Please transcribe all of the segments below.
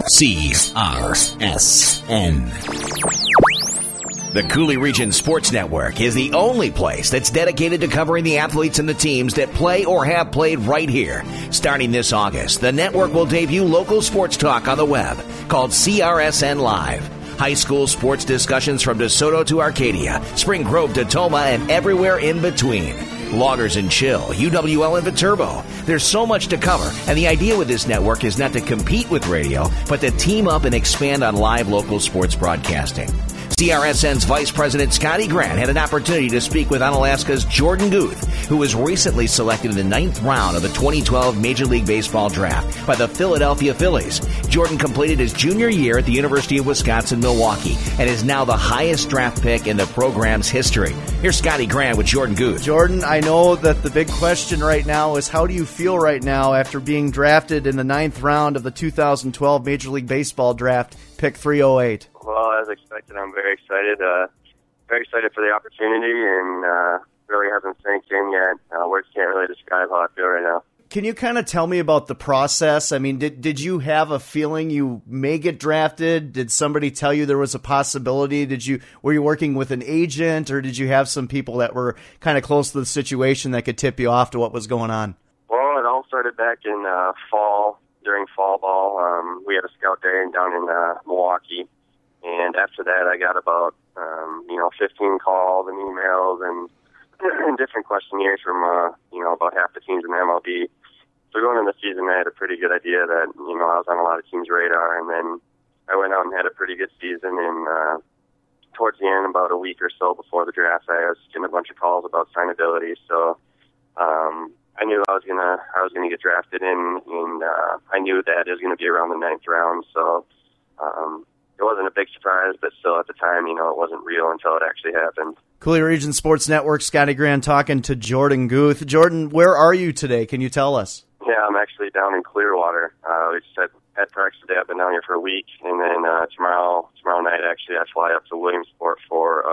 CRSN. The Coulee Region Sports Network is the only place that's dedicated to covering the athletes and the teams that play or have played right here. Starting this August, the network will debut local sports talk on the web called CRSN Live. High school sports discussions from DeSoto to Arcadia, Spring Grove to Toma, and everywhere in between. Loggers and Chill, UWL and Viterbo. There's so much to cover, and the idea with this network is not to compete with radio, but to team up and expand on live local sports broadcasting. CRSN's Vice President Scotty Gran had an opportunity to speak with Onalaska's Jordan Guth, who was recently selected in the 9th round of the 2012 Major League Baseball draft by the Philadelphia Phillies. Jordan completed his junior year at the University of Wisconsin-Milwaukee and is now the highest draft pick in the program's history. Here's Scotty Gran with Jordan Guth. Jordan, I know that the big question right now is how do you feel right now after being drafted in the 9th round of the 2012 Major League Baseball draft, pick 308? Well, as expected, I'm very excited. Very excited for the opportunity, and really hasn't sank in yet. Words can't really describe how I feel right now. Can you kind of tell me about the process? I mean, did you have a feeling you may get drafted? Did somebody tell you there was a possibility? Were you working with an agent, or did you have some people that were kind of close to the situation that could tip you off to what was going on? Well, it all started back in fall, during fall ball. We had a scout day down in Milwaukee. And after that, I got about, 15 calls and emails and different questionnaires from, about half the teams in the MLB. So going into the season, I had a pretty good idea that, I was on a lot of teams' radar. And then I went out and had a pretty good season. And towards the end, about a week or so before the draft, I was getting a bunch of calls about signability. So I knew I was gonna get drafted in, and I knew that it was going to be around the 9th round. So it wasn't a big surprise, but still at the time, it wasn't real until it actually happened. Coulee Region Sports Network, Scotty Gran talking to Jordan Guth. Jordan, where are you today? Can you tell us? Yeah, I'm actually down in Clearwater. We just had practice today. I've been down here for a week, and then tomorrow night, actually, I fly up to Williamsport for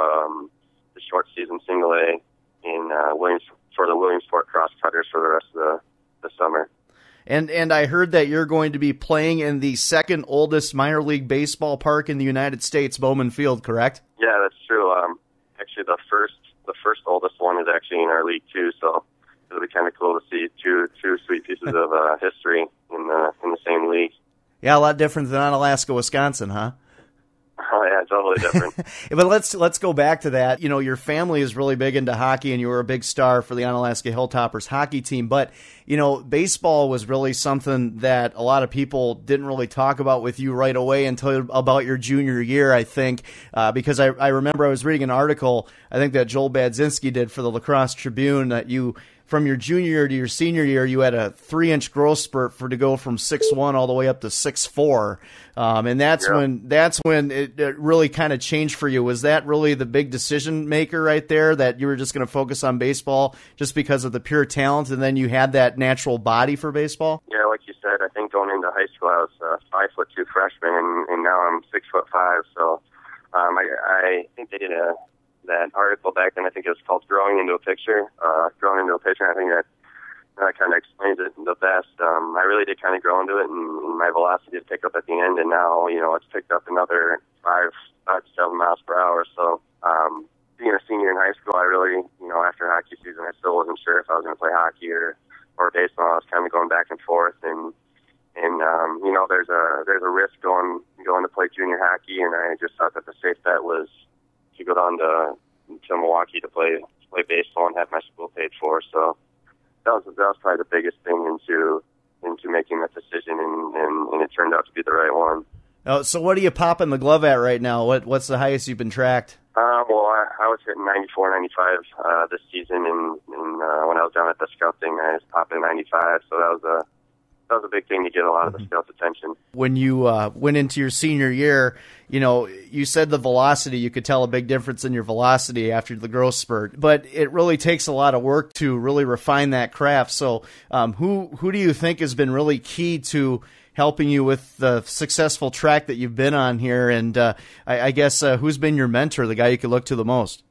the short season single A for the Williamsport Crosscutters for the rest of the summer. And I heard that you're going to be playing in the second oldest minor league baseball park in the United States, Bowman Field, correct? Yeah, that's true. Actually, the first oldest one is actually in our league too. So it'll be kind of cool to see two sweet pieces of history in the same league. Yeah, a lot different than Onalaska, Wisconsin, huh? Oh yeah, totally different. But let's go back to that. Your family is really big into hockey, and you were a big star for the Onalaska Hilltoppers hockey team. But baseball was really something that a lot of people didn't really talk about with you right away until about your junior year, I think, because I remember I was reading an article I think that Joel Badzinski did for the Lacrosse Tribune that you. From your junior year to your senior year, you had a 3-inch growth spurt to go from 6'1" all the way up to 6'4", and that's when it really kind of changed for you. Was that really the big decision maker right there, that you were just going to focus on baseball just because of the pure talent, and then you had that natural body for baseball? Yeah, like you said, I think going into high school I was a 5'2" freshman, and now I'm 6'5". So I think they did that article back then. I think it was called "Growing into a Picture." I think that kind of explains it the best. I really did kind of grow into it, and my velocity did pick up at the end, and now it's picked up another 5 to 7 miles per hour. So being a senior in high school, I really, after hockey season, I still wasn't sure if I was going to play hockey or baseball. I was kind of going back and forth, and there's a risk going to play junior hockey, and I just thought that the safe bet was to go down to Milwaukee to play baseball and have my school paid for. So that was probably the biggest thing into making that decision, and it turned out to be the right one. Oh, so what are you popping the glove at right now? What's the highest you've been tracked? Well, I was hitting 94, 95 this season, and when I was down at the scout thing, I was popping 95. So that was a big thing to get a lot of the scouts' attention. When you went into your senior year, you said the velocity, you could tell a big difference in your velocity after the growth spurt, but it really takes a lot of work to really refine that craft. So who do you think has been really key to helping you with the successful track that you've been on here? And I guess who's been your mentor, the guy you could look to the most?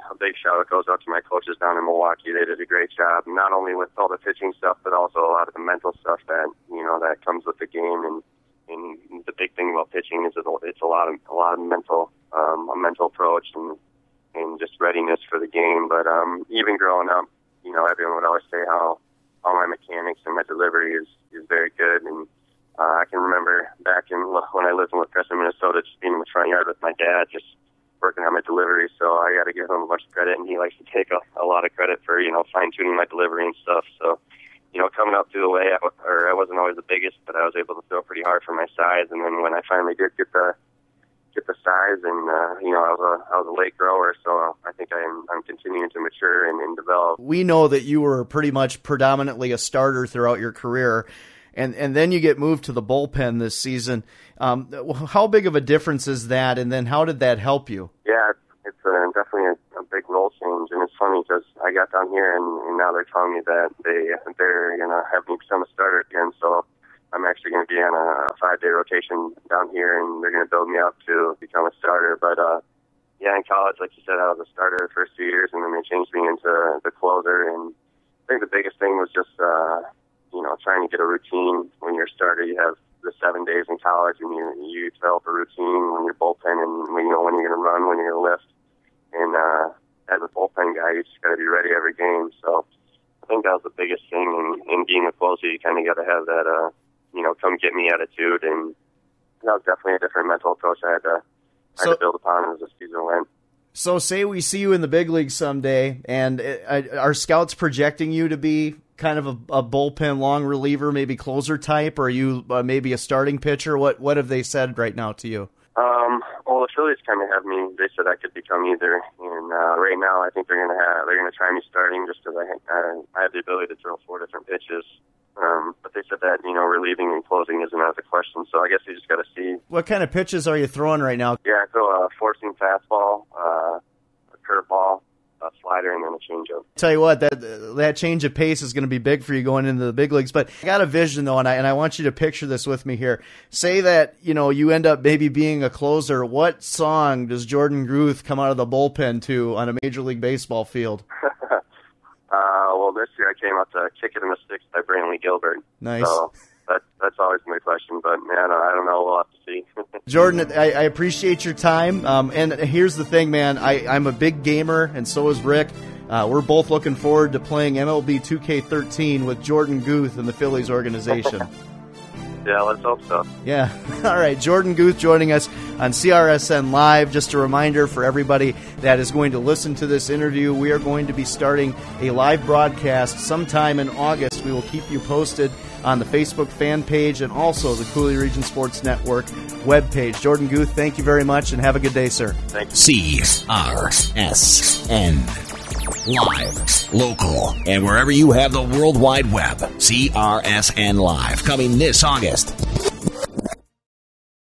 A big shout out goes out to my coaches down in Milwaukee. They did a great job, not only with all the pitching stuff, but also a lot of the mental stuff that that comes with the game. And And the big thing about pitching is it's a lot of mental, a mental approach and just readiness for the game. But even growing up, everyone would always say how all my mechanics and my delivery is very good. And I can remember back when I lived in Western Minnesota, just being in the front yard with my dad, just working on my delivery. So I got to give him a bunch of credit, and he likes to take a lot of credit for fine-tuning my delivery and stuff. So coming up through the way, I wasn't always the biggest, but I was able to throw pretty hard for my size. And then when I finally did get the size, and I was a late grower, so I think I'm continuing to mature and develop. We know that you were pretty much predominantly a starter throughout your career, and then you get moved to the bullpen this season. How big of a difference is that, and then how did that help you? Yeah, it's definitely a big role change, and it's funny because I got down here, and now they're telling me that they're going to have me become a starter again, so I'm actually going to be on a 5-day rotation down here, and they're going to build me up to become a starter. But, in college, like you said, I was a starter the first 2 years, and then they changed me into the closer. And I think the biggest thing was just, trying to get a routine. When you're a starter, you have the 7 days in college, and you develop a routine when you're bullpen, and when you're going to run, when you're going to lift. And as a bullpen guy, you just got to be ready every game. So I think that was the biggest thing. In being a closer, you kind of got to have that, come get me attitude, and that was definitely a different mental approach I had to build upon as the season went. So say we see you in the big leagues someday, and are scouts projecting you to be kind of a bullpen long reliever, maybe closer type, or are you maybe a starting pitcher? What have they said right now to you? Well, the Phillies kind of have me. They said I could become either, and right now I think they're gonna try me starting just because I have the ability to throw 4 different pitches. But they said that relieving and closing isn't out of the question. So I guess you just got to see. What kind of pitches are you throwing right now? Yeah, I throw a 4-seam fastball, a curveball, a slider, and then a changeup. Tell you what, that change of pace is going to be big for you going into the big leagues. But I got a vision though, and I want you to picture this with me here. Say that you end up maybe being a closer. What song does Jordan Guth come out of the bullpen to on a Major League Baseball field? Well, this year I came out to "Kick It in the Sticks" by Brantley Gilbert. Nice. So that's always my question, but man, I don't know. We'll have to see. Jordan, I appreciate your time. And here's the thing, man. I'm a big gamer, and so is Rick. We're both looking forward to playing MLB 2K13 with Jordan Guth and the Phillies organization. Yeah, let's hope so. Yeah. All right. Jordan Guth joining us on CRSN Live. Just a reminder for everybody that is going to listen to this interview, we are going to be starting a live broadcast sometime in August. We will keep you posted on the Facebook fan page and also the Coulee Region Sports Network webpage. Jordan Guth, thank you very much, and have a good day, sir. Thank you. CRSN. Live, local, and wherever you have the World Wide Web. CRSN Live, coming this August.